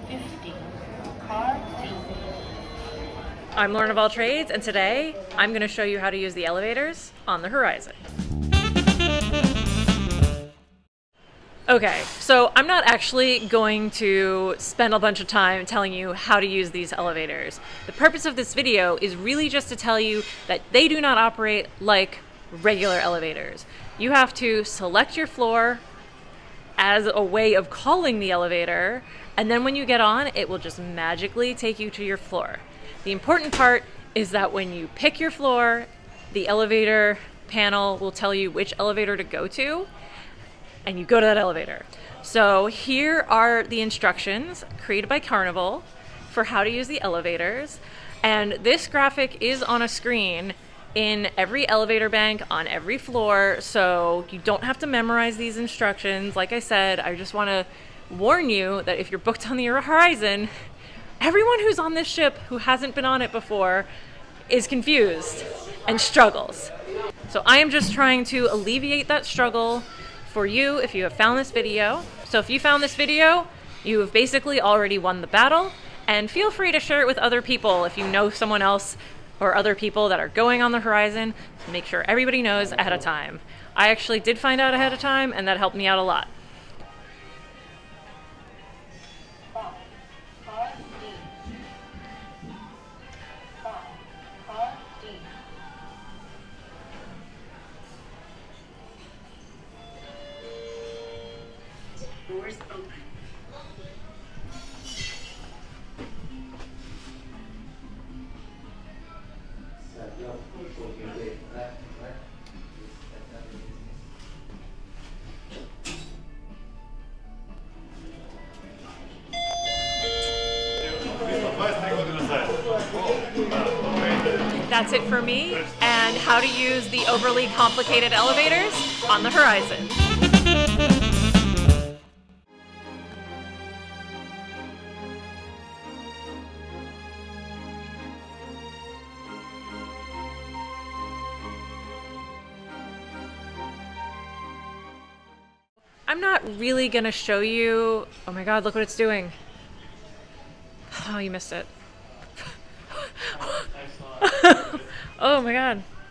50. Car C. I'm Lauren of All Trades, and today I'm going to show you how to use the elevators on the Horizon. Okay, so I'm not actually going to spend a bunch of time telling you how to use these elevators. The purpose of this video is really just to tell you that they do not operate like regular elevators. You have to select your floor as a way of calling the elevator, and then when you get on, it will just magically take you to your floor. The important part is that when you pick your floor, the elevator panel will tell you which elevator to go to, and you go to that elevator. So here are the instructions created by Carnival for how to use the elevators. And this graphic is on a screen in every elevator bank on every floor, so you don't have to memorize these instructions. Like I said, I just want to warn you that if you're booked on the Horizon, everyone who's on this ship who hasn't been on it before is confused and struggles. So I am just trying to alleviate that struggle for you if you have found this video. So if you found this video, you have basically already won the battle, and feel free to share it with other people if you know someone else or other people that are going on the Horizon, to make sure everybody knows ahead of time. I actually did find out ahead of time, and that helped me out a lot. Car D. Car D. Doors open. That's it for me, and how to use the overly complicated elevators on the Horizon. I'm not really gonna show you. Oh my god, look what it's doing. Oh, you missed it. Oh my god.